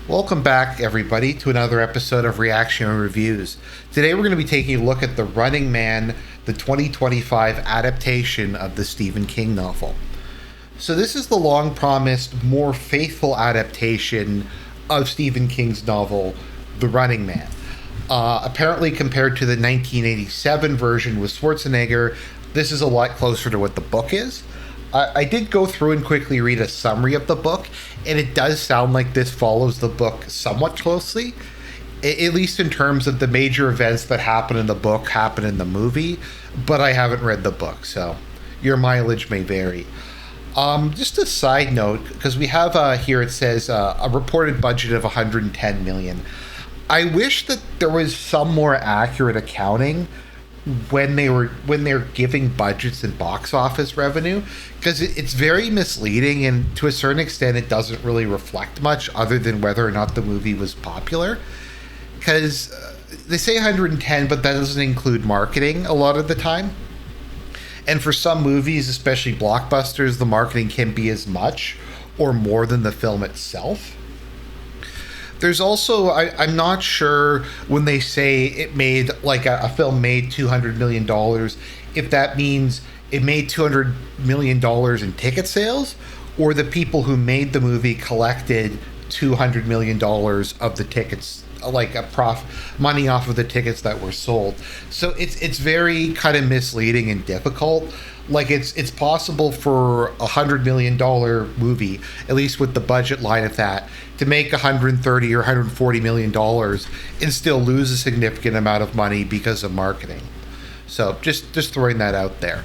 Welcome back, everybody, to another episode of Reactionary Reviews. Today we're going to be taking a look at The Running Man, the 2025 adaptation of the Stephen King novel. So this is the long-promised, more faithful adaptation of Stephen King's novel, The Running Man. Apparently, compared to the 1987 version with Schwarzenegger, this is a lot closer to what the book is. I did go through and quickly read a summary of the book, and it does sound like this follows the book somewhat closely, at least in terms of the major events that happen in the book happen in the movie, but I haven't read the book, so your mileage may vary. Just a side note, because we have here it says a reported budget of 110 million. I wish that there was some more accurate accounting when they're giving budgets and box office revenue, because it's very misleading, and to a certain extent it doesn't really reflect much other than whether or not the movie was popular, because they say 110, but that doesn't include marketing a lot of the time, and for some movies, especially blockbusters, the marketing can be as much or more than the film itself. There's also, I'm not sure when they say it made, like a film made $200 million, if that means it made $200 million in ticket sales, or the people who made the movie collected $200 million of the tickets, like money off of the tickets that were sold. So it's very kind of misleading and difficult. Like it's possible for $100 million movie, at least with the budget line of that, to make 130 or 140 million dollars and still lose a significant amount of money because of marketing. So just throwing that out there.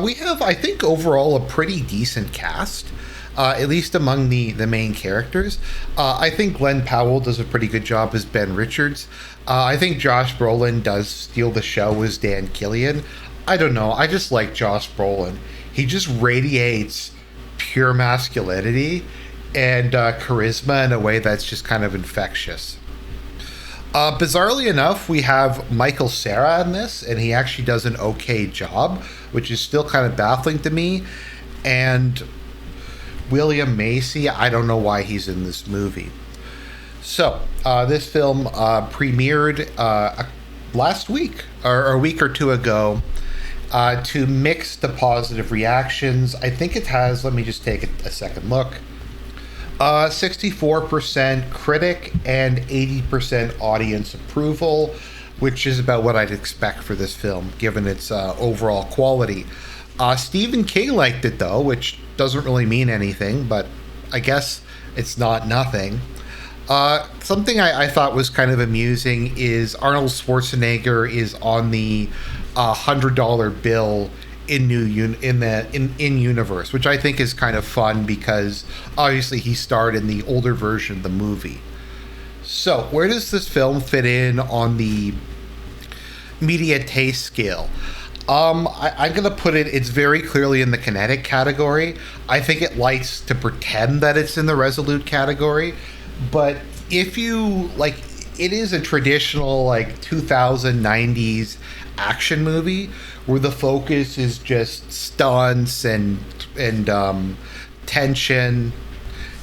We have, I think, overall a pretty decent cast, at least among the main characters. I think Glenn Powell does a pretty good job as Ben Richards. I think Josh Brolin does steal the show as Dan Killian. I don't know. I just like Josh Brolin. He just radiates pure masculinity and charisma in a way that's just kind of infectious. Bizarrely enough, we have Michael Cera in this, and he actually does an okay job, which is still kind of baffling to me. And William Macy, I don't know why he's in this movie. So, this film premiered last week, or a week or two ago, to mixed to positive reactions. I think it has, let me just take a second look, 64% critic and 80% audience approval, which is about what I'd expect for this film, given its overall quality. Stephen King liked it, though, which doesn't really mean anything, but I guess it's not nothing. Something I thought was kind of amusing is Arnold Schwarzenegger is on the $100 bill in universe, which I think is kind of fun because obviously he starred in the older version of the movie. So where does this film fit in on the media taste scale? I'm going to put it's very clearly in the kinetic category. I think it likes to pretend that it's in the resolute category, but if you like, it is a traditional like 2090s action movie where the focus is just stunts and tension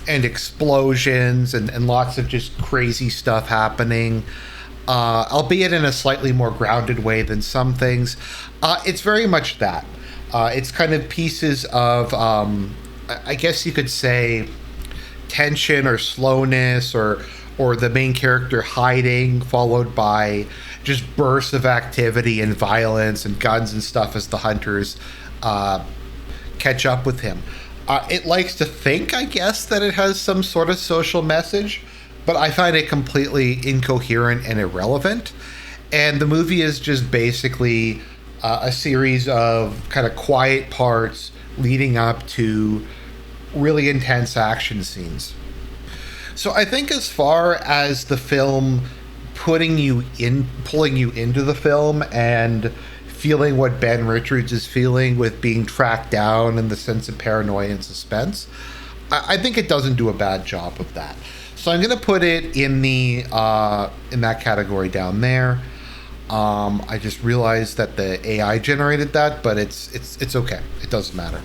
and explosions and lots of just crazy stuff happening, albeit in a slightly more grounded way than some things. It's very much that. It's kind of pieces of, I guess you could say, tension or slowness or the main character hiding, followed by just bursts of activity and violence and guns and stuff as the hunters catch up with him. It likes to think, I guess, that it has some sort of social message, but I find it completely incoherent and irrelevant. And the movie is just basically a series of kind of quiet parts leading up to really intense action scenes. So I think as far as the film pulling you into the film and feeling what Ben Richards is feeling with being tracked down and the sense of paranoia and suspense, I think it doesn't do a bad job of that. So I'm going to put it in that category down there. I just realized that the AI generated that, but it's okay. It doesn't matter.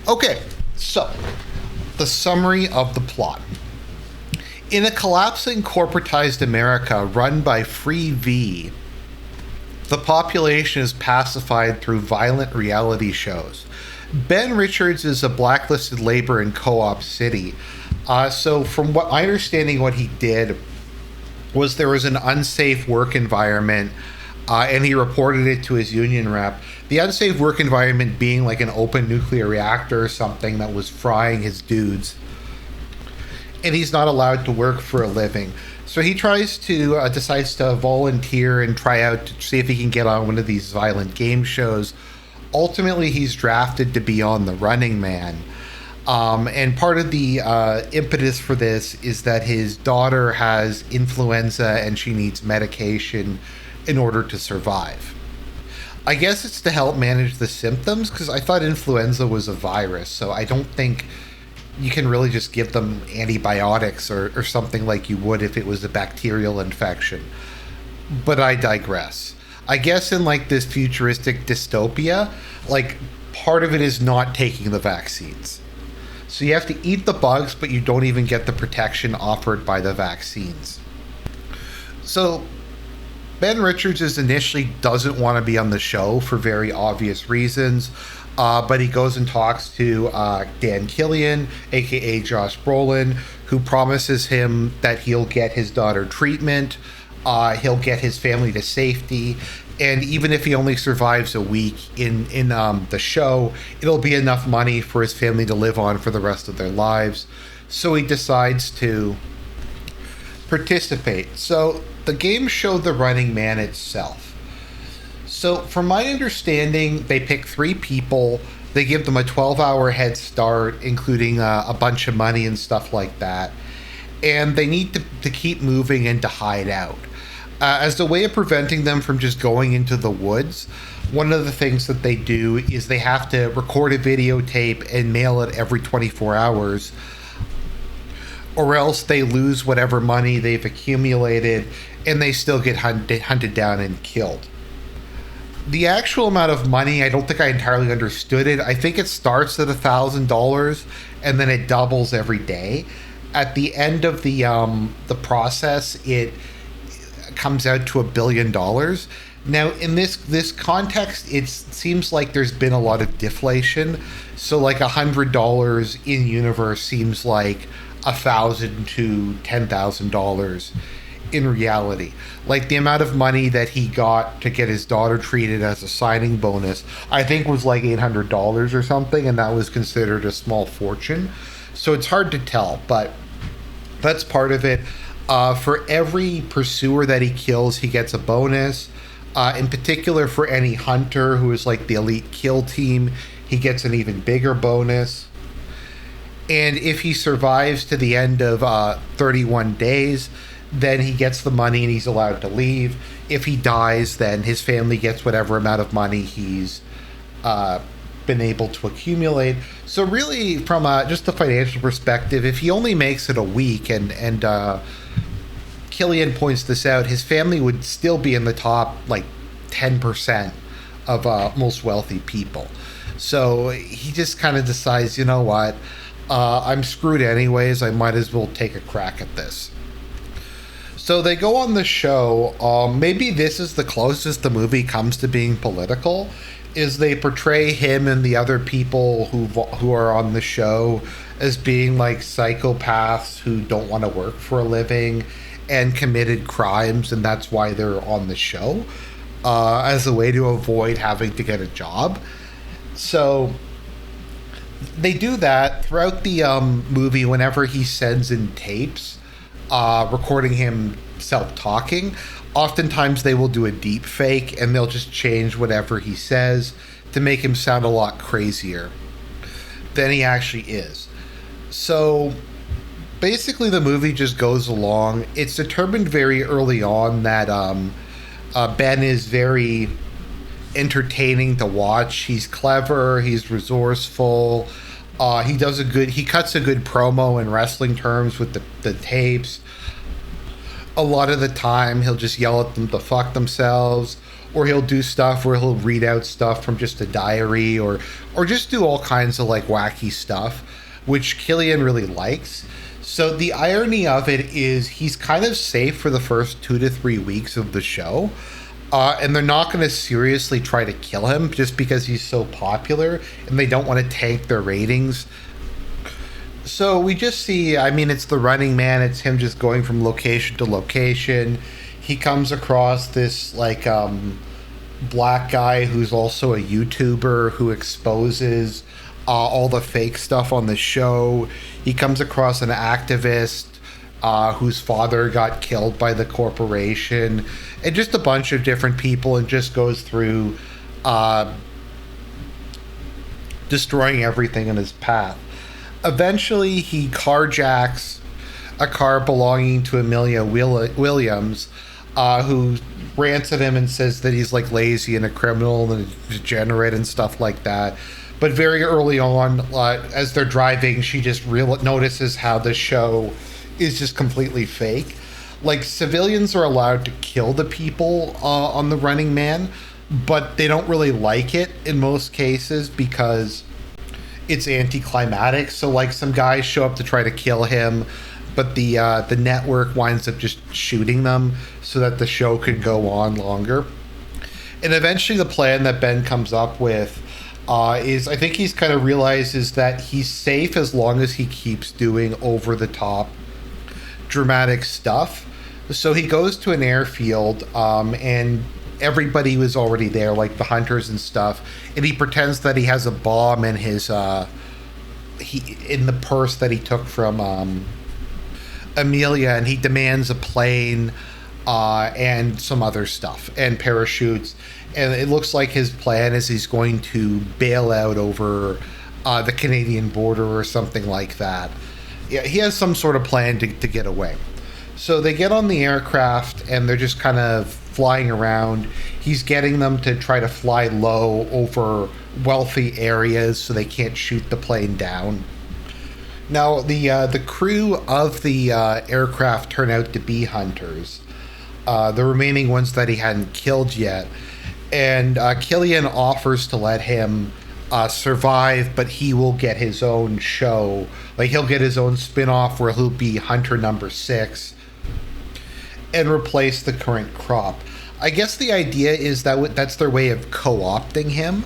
Okay, so the summary of the plot. In a collapsing corporatized America run by Free V, the population is pacified through violent reality shows. Ben Richards is a blacklisted labor in Co-op City. So from what my understanding, what he did was there was an unsafe work environment, and he reported it to his union rep. The unsafe work environment being like an open nuclear reactor or something that was frying his dudes. And he's not allowed to work for a living. So he decides to volunteer and try out to see if he can get on one of these violent game shows. Ultimately, he's drafted to be on The Running Man. And part of the impetus for this is that his daughter has influenza and she needs medication in order to survive. I guess it's to help manage the symptoms, because I thought influenza was a virus, so I don't think you can really just give them antibiotics or something like you would if it was a bacterial infection. But I digress. I guess in like this futuristic dystopia, like part of it is not taking the vaccines. So you have to eat the bugs, but you don't even get the protection offered by the vaccines. So Ben Richards initially doesn't want to be on the show for very obvious reasons, but he goes and talks to Dan Killian, aka Josh Brolin, who promises him that he'll get his daughter treatment, he'll get his family to safety, and even if he only survives a week in the show, it'll be enough money for his family to live on for the rest of their lives. So he decides to participate. So the game showed The Running Man itself. So from my understanding, they pick 3 people. They give them a 12-hour head start, including a bunch of money and stuff like that. And they need to keep moving and to hide out. As a way of preventing them from just going into the woods, one of the things that they do is they have to record a videotape and mail it every 24 hours, or else they lose whatever money they've accumulated and they still get hunted down and killed. The actual amount of money, I don't think I entirely understood it. I think it starts at $1,000 and then it doubles every day. At the end of the process, it comes out to $1 billion. Now, in this context, it seems like there's been a lot of deflation. So, like $100 in universe seems like $1,000 to $10,000 in reality. Like the amount of money that he got to get his daughter treated as a signing bonus, I think was like $800 or something, and that was considered a small fortune. So it's hard to tell, but that's part of it. For every pursuer that he kills, he gets a bonus. In particular, for any hunter who is like the elite kill team, he gets an even bigger bonus. And if he survives to the end of 31 days, then he gets the money and he's allowed to leave. If he dies, then his family gets whatever amount of money he's been able to accumulate. So really, from just a financial perspective, if he only makes it a week, and Killian points this out, his family would still be in the top like 10% of most wealthy people. So he just kind of decides, you know what, I'm screwed anyways, I might as well take a crack at this. So they go on the show. Maybe this is the closest the movie comes to being political, is they portray him and the other people who are on the show as being like psychopaths who don't want to work for a living and committed crimes, and that's why they're on the show, as a way to avoid having to get a job. So they do that throughout the movie. Whenever he sends in tapes recording himself talking, oftentimes they will do a deep fake and they'll just change whatever he says to make him sound a lot crazier than he actually is. So basically the movie just goes along. It's determined very early on that Ben is very entertaining to watch. He's clever, he's resourceful. He cuts a good promo in wrestling terms with the tapes. A lot of the time, he'll just yell at them to fuck themselves, or he'll do stuff where he'll read out stuff from just a diary, or just do all kinds of like wacky stuff, which Killian really likes. So the irony of it is he's kind of safe for the first 2 to 3 weeks of the show. And they're not going to seriously try to kill him just because he's so popular and they don't want to tank their ratings. So we just see, I mean, it's the running man. It's him just going from location to location. He comes across this, like, black guy who's also a YouTuber who exposes all the fake stuff on the show. He comes across an activist whose father got killed by the corporation, and just a bunch of different people, and just goes through destroying everything in his path. Eventually, he carjacks a car belonging to Amelia Williams, who rants at him and says that he's like lazy and a criminal and a degenerate and stuff like that. But very early on, as they're driving, she just notices how the show is just completely fake. Like, civilians are allowed to kill the people on the Running Man, but they don't really like it in most cases because it's anticlimactic. So, like, some guys show up to try to kill him, but the network winds up just shooting them so that the show could go on longer. And eventually the plan that Ben comes up with is, I think he's kind of realizes that he's safe as long as he keeps doing over-the-top dramatic stuff. So he goes to an airfield, and everybody was already there, like the hunters and stuff, and he pretends that he has a bomb in his in the purse that he took from Amelia, and he demands a plane and some other stuff and parachutes. And it looks like his plan is he's going to bail out over the Canadian border or something like that. Yeah, he has some sort of plan to get away. So they get on the aircraft and they're just kind of flying around. He's getting them to try to fly low over wealthy areas so they can't shoot the plane down. Now, the crew of the aircraft turn out to be hunters, the remaining ones that he hadn't killed yet. And Killian offers to let him survive, but he will get his own show. Like, he'll get his own spin-off where he'll be Hunter number 6 and replace the current crop. I guess the idea is that that's their way of co-opting him.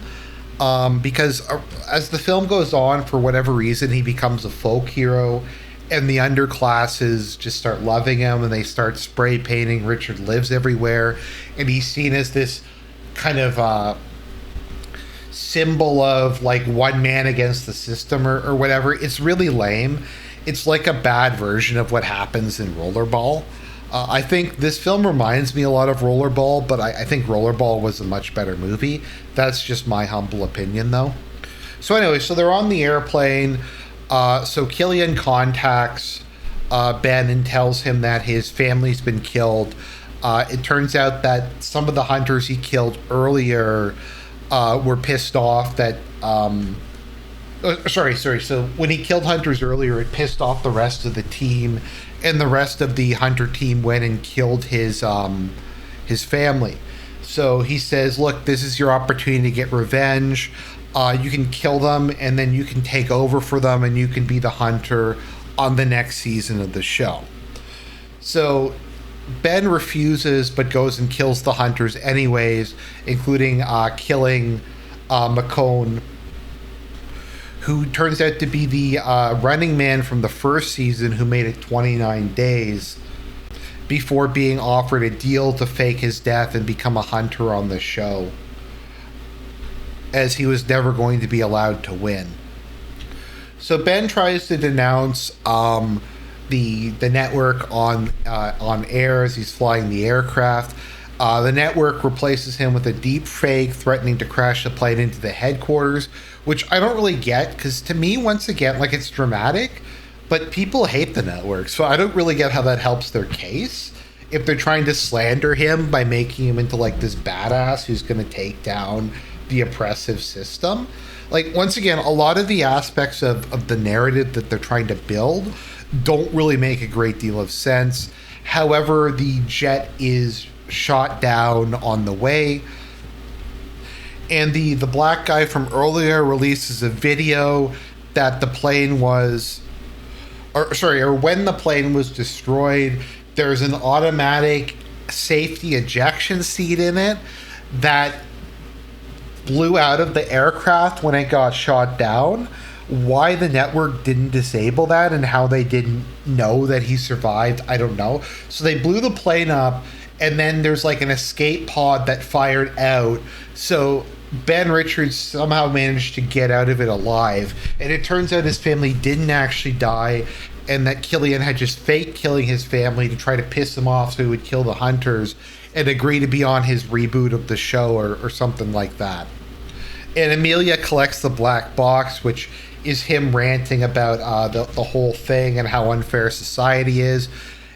Because as the film goes on, for whatever reason, he becomes a folk hero, and the underclasses just start loving him, and they start spray painting Richard Lives everywhere, and he's seen as this kind of symbol of, like, one man against the system or whatever. It's really lame. It's like a bad version of what happens in Rollerball. I think this film reminds me a lot of Rollerball, but I think Rollerball was a much better movie. That's just my humble opinion, though. So anyway, so they're on the airplane. So Killian contacts Ben and tells him that his family's been killed. It turns out that some of the hunters he killed earlier were pissed off that... Sorry. So when he killed hunters earlier, it pissed off the rest of the team, and the rest of the hunter team went and killed his family. So he says, look, this is your opportunity to get revenge. You can kill them, and then you can take over for them, and you can be the hunter on the next season of the show. So Ben refuses, but goes and kills the hunters anyways, including killing McCone, who turns out to be the running man from the first season who made it 29 days before being offered a deal to fake his death and become a hunter on the show, as he was never going to be allowed to win. So Ben tries to denounce the network on air as he's flying the aircraft. The network replaces him with a deep fake threatening to crash the plane into the headquarters, which I don't really get, because to me, once again, like, it's dramatic, but people hate the network, so I don't really get how that helps their case. If they're trying to slander him by making him into, like, this badass who's going to take down the oppressive system. Like, once again, a lot of the aspects of the narrative that they're trying to build don't really make a great deal of sense. However, the jet is shot down on the way, and the black guy from earlier releases a video that the plane was or when the plane was destroyed, there's an automatic safety ejection seat in it that blew out of the aircraft when it got shot down. Why the network didn't disable that and how they didn't know that he survived, I don't know. So they blew the plane up, and then there's like an escape pod that fired out. So Ben Richards somehow managed to get out of it alive. And it turns out his family didn't actually die, and that Killian had just faked killing his family to try to piss him off so he would kill the hunters and agree to be on his reboot of the show or something like that. And Amelia collects the black box, which is him ranting about the whole thing and how unfair society is.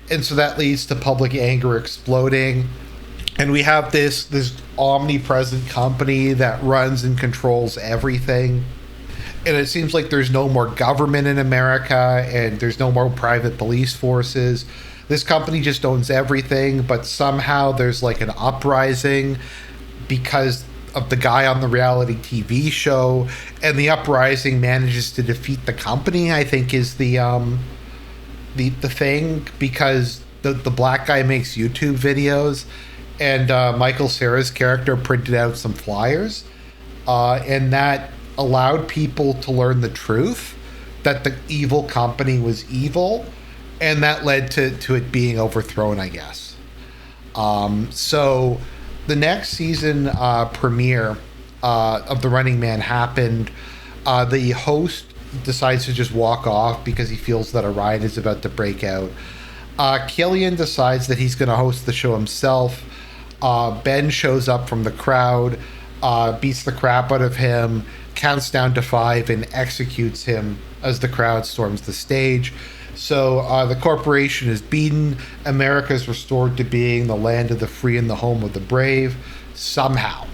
And so that leads to public anger exploding. And we have this omnipresent company that runs and controls everything. And it seems like there's no more government in America, and there's no more private police forces. This company just owns everything, but somehow there's like an uprising because of the guy on the reality TV show, and the uprising manages to defeat the company, I think is the thing, because the black guy makes YouTube videos, and Michael Cera's character printed out some flyers, and that allowed people to learn the truth that the evil company was evil, and that led to it being overthrown, I guess. So the next season premiere of The Running Man happened. The host decides to just walk off because he feels that a riot is about to break out. Killian decides that he's going to host the show himself. Ben shows up from the crowd, beats the crap out of him, counts down to 5, and executes him as the crowd storms the stage. So the corporation is beaten. America is restored to being the land of the free and the home of the brave, somehow.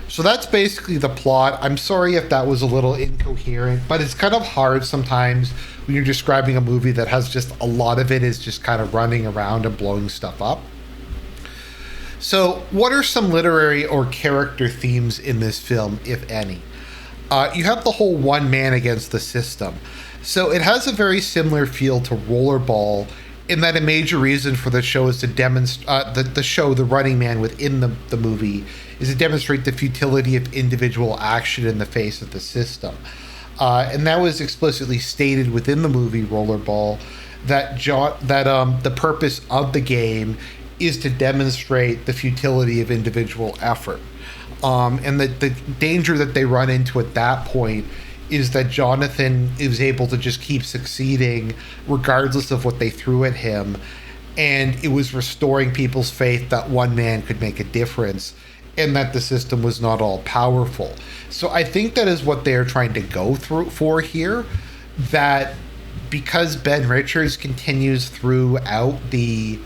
So that's basically the plot. I'm sorry if that was a little incoherent, but it's kind of hard sometimes when you're describing a movie that has just a lot of it is just kind of running around and blowing stuff up. So what are some literary or character themes in this film, if any? You have the whole one man against the system. So it has a very similar feel to Rollerball, in that a major reason for the show is to demonstrate the Running Man within the movie is to demonstrate the futility of individual action in the face of the system, and that was explicitly stated within the movie Rollerball that the purpose of the game is to demonstrate the futility of individual effort, and the danger that they run into at that point is that Jonathan is able to just keep succeeding regardless of what they threw at him, and it was restoring people's faith that one man could make a difference and that the system was not all powerful. So I think that is what they're trying to go through for here, that because Ben Richards continues throughout the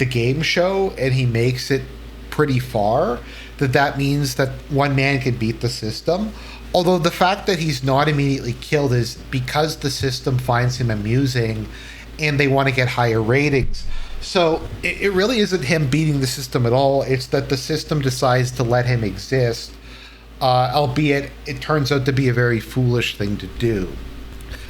game show and he makes it pretty far, that means that one man can beat the system. Although the fact that he's not immediately killed is because the system finds him amusing and they want to get higher ratings. So it really isn't him beating the system at all. It's that the system decides to let him exist, albeit it turns out to be a very foolish thing to do.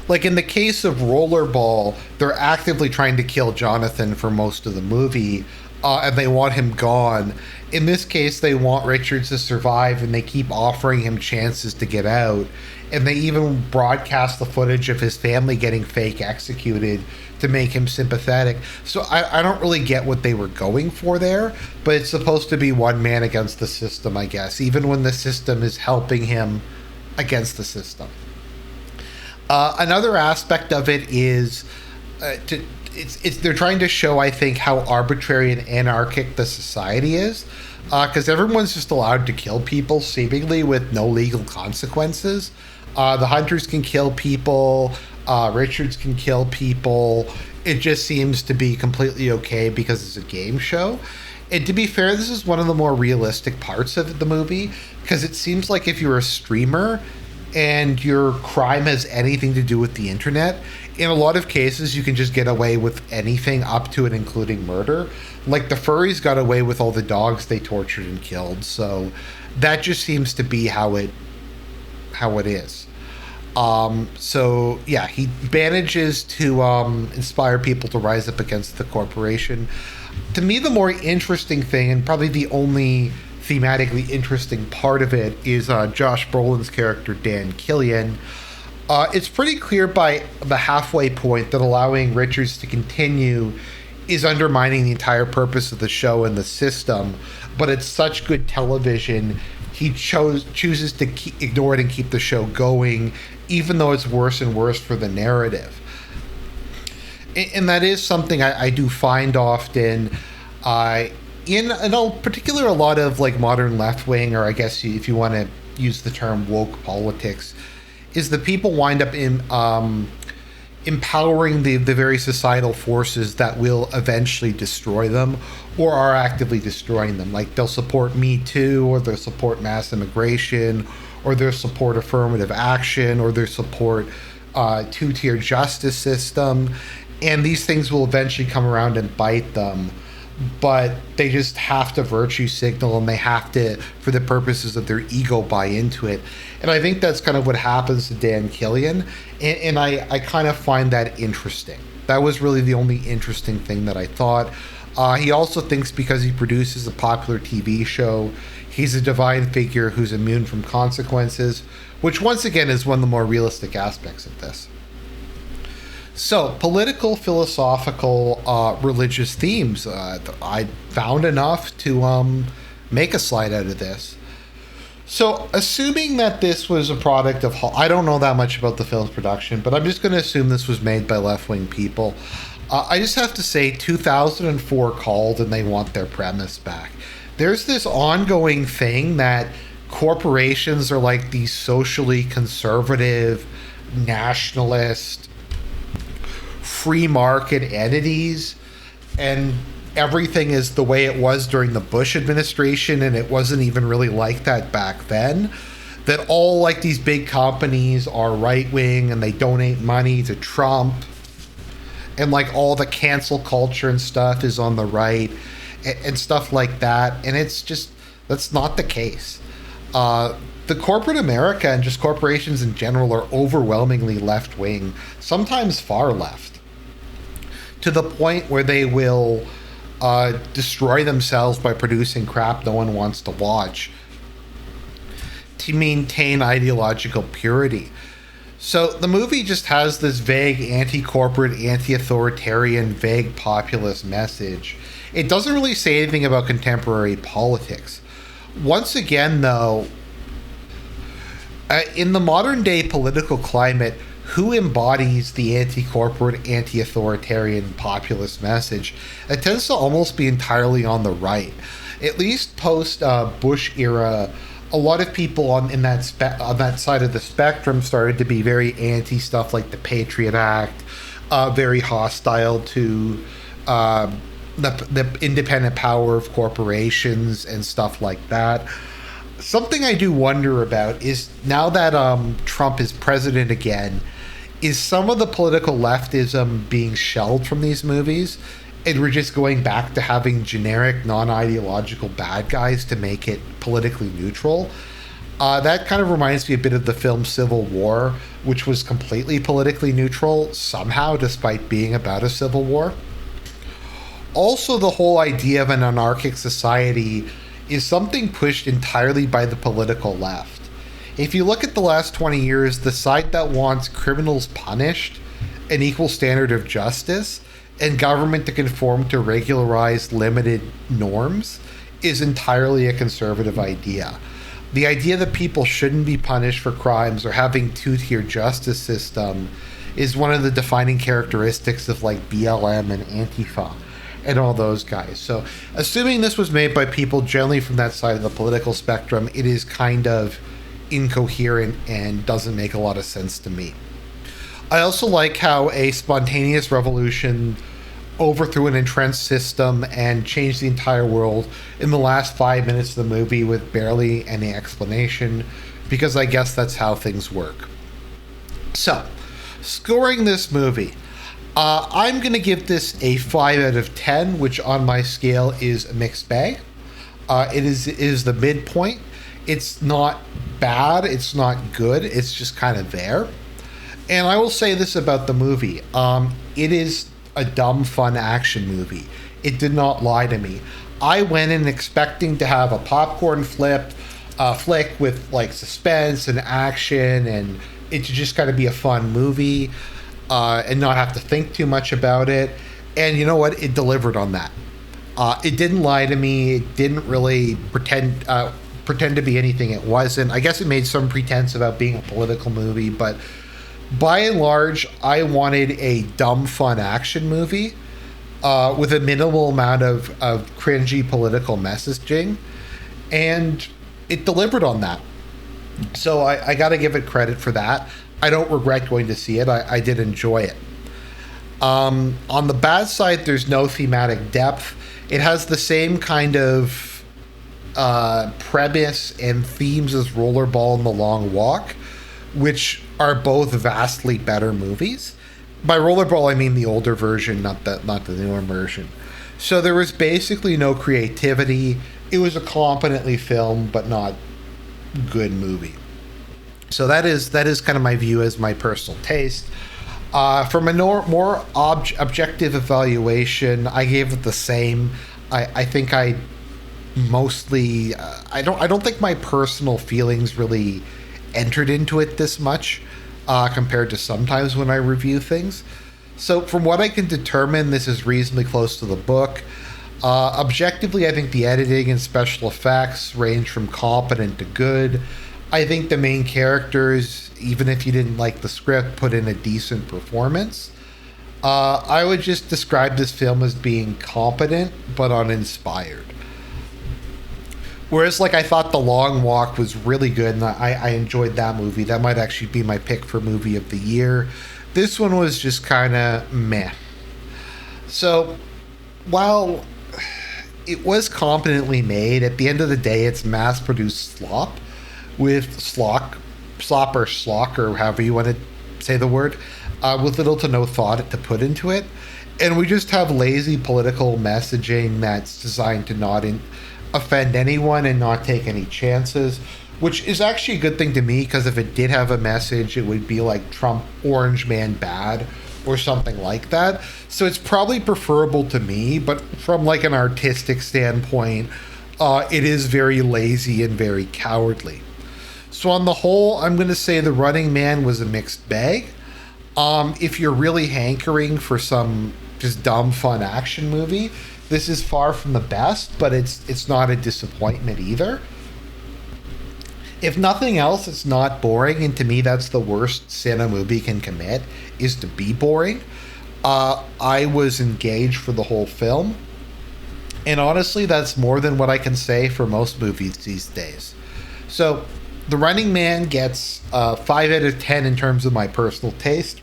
Like in the case of Rollerball, they're actively trying to kill Jonathan for most of the movie, and they want him gone. In this case, they want Richards to survive, and they keep offering him chances to get out. And they even broadcast the footage of his family getting fake executed to make him sympathetic. So I don't really get what they were going for there, but it's supposed to be one man against the system, I guess, even when the system is helping him against the system. Another aspect of it is they're trying to show, I think, how arbitrary and anarchic the society is, because everyone's just allowed to kill people seemingly with no legal consequences. The hunters can kill people, Richards can kill people. It just seems to be completely okay because it's a game show. And to be fair, this is one of the more realistic parts of the movie, because it seems like if you're a streamer and your crime has anything to do with the internet, in a lot of cases you can just get away with anything up to and including murder. Like the furries got away with all the dogs they tortured and killed. So that just seems to be how it is. So yeah, he manages to inspire people to rise up against the corporation. To me, the more interesting thing, and probably the only thematically interesting part of it, is Josh Brolin's character Dan Killian. It's pretty clear by the halfway point that allowing Richards to continue is undermining the entire purpose of the show and the system, but it's such good television, he chooses to ignore it and keep the show going, even though it's worse and worse for the narrative. And that is something I do find often in particular a lot of like modern left wing, or I guess if you want to use the term woke politics, is that people wind up in empowering the very societal forces that will eventually destroy them or are actively destroying them. Like they'll support Me Too, or they'll support mass immigration, or they'll support affirmative action, or they'll support two-tier justice system. And these things will eventually come around and bite them. But they just have to virtue signal, and they have to, for the purposes of their ego, buy into it. And I think that's kind of what happens to Dan Killian. And I kind of find that interesting. That was really the only interesting thing that I thought. He also thinks because he produces a popular TV show, he's a divine figure who's immune from consequences, which once again is one of the more realistic aspects of this. So, political, philosophical, religious themes. I found enough to make a slide out of this. So, assuming that this was a product of... I don't know that much about the film's production, but I'm just going to assume this was made by left-wing people. I just have to say, 2004 called and they want their premise back. There's this ongoing thing that corporations are like these socially conservative, nationalist, free market entities, and everything is the way it was during the Bush administration, and it wasn't even really like that back then. That all like these big companies are right-wing and they donate money to Trump, and like all the cancel culture and stuff is on the right, and stuff like that. And it's just, that's not the case. The corporate America and just corporations in general are overwhelmingly left-wing, sometimes far left, to the point where they will destroy themselves by producing crap no one wants to watch to maintain ideological purity. So the movie just has this vague anti-corporate, anti-authoritarian, vague populist message. It doesn't really say anything about contemporary politics. Once again, though, in the modern day political climate, who embodies the anti-corporate, anti-authoritarian populist message? It tends to almost be entirely on the right. At least post-Bush era, a lot of people on that side of the spectrum started to be very anti stuff like the Patriot Act, very hostile to the independent power of corporations and stuff like that. Something I do wonder about is, now that Trump is president again, is some of the political leftism being shelved from these movies, and we're just going back to having generic, non-ideological bad guys to make it politically neutral. That kind of reminds me a bit of the film Civil War, which was completely politically neutral somehow, despite being about a civil war. Also, the whole idea of an anarchic society is something pushed entirely by the political left. If you look at the last 20 years, the side that wants criminals punished, an equal standard of justice, and government to conform to regularized, limited norms is entirely a conservative idea. The idea that people shouldn't be punished for crimes or having two-tier justice system is one of the defining characteristics of like BLM and Antifa and all those guys. So assuming this was made by people generally from that side of the political spectrum, it is kind of incoherent and doesn't make a lot of sense to me. I also like how a spontaneous revolution overthrew an entrenched system and changed the entire world in the last 5 minutes of the movie with barely any explanation, because I guess that's how things work. So, scoring this movie, I'm going to give this a 5 out of 10, which on my scale is a mixed bag. It is the midpoint. It's not bad, it's not good, it's just kind of there. And I will say this about the movie. It is a dumb, fun action movie. It did not lie to me. I went in expecting to have a popcorn flick with like suspense and action, and it to just kind of be a fun movie and not have to think too much about it. And you know what? It delivered on that. It didn't lie to me. It didn't really pretend to be anything it wasn't. I guess it made some pretense about being a political movie, but by and large, I wanted a dumb, fun action movie with a minimal amount of cringy political messaging, and it delivered on that. So I got to give it credit for that. I don't regret going to see it. I did enjoy it. On the bad side, there's no thematic depth. It has the same kind of premise and themes as Rollerball and The Long Walk, which are both vastly better movies. By Rollerball, I mean the older version, not the newer version. So there was basically no creativity. It was a competently filmed but not good movie. So that is kind of my view as my personal taste. From a more objective evaluation, I gave it the same. I think I mostly I don't think my personal feelings really entered into it this much compared to sometimes when I review things. So from what I can determine, this is reasonably close to the book. Objectively, I think the editing and special effects range from competent to good. I think the main characters, even if you didn't like the script, put in a decent performance. I would just describe this film as being competent but uninspired. Whereas, like, I thought The Long Walk was really good, and I enjoyed that movie. That might actually be my pick for movie of the year. This one was just kind of meh. So, while it was competently made, at the end of the day, it's mass-produced slop with slop or however you want to say the word, with little to no thought to put into it. And we just have lazy political messaging that's designed to not offend anyone and not take any chances, which is actually a good thing to me, because if it did have a message, it would be like Trump Orange Man bad or something like that. So it's probably preferable to me, but from like an artistic standpoint, it is very lazy and very cowardly. So on the whole, I'm going to say The Running Man was a mixed bag. If you're really hankering for some just dumb, fun action movie, this is far from the best, but it's not a disappointment either. If nothing else, it's not boring, and to me, that's the worst sin a movie can commit, is to be boring. I was engaged for the whole film, and honestly, that's more than what I can say for most movies these days. So, The Running Man gets 5 out of 10 in terms of my personal taste,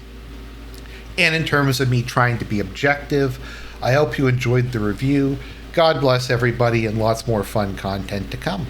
and in terms of me trying to be objective. I hope you enjoyed the review. God bless everybody, and lots more fun content to come.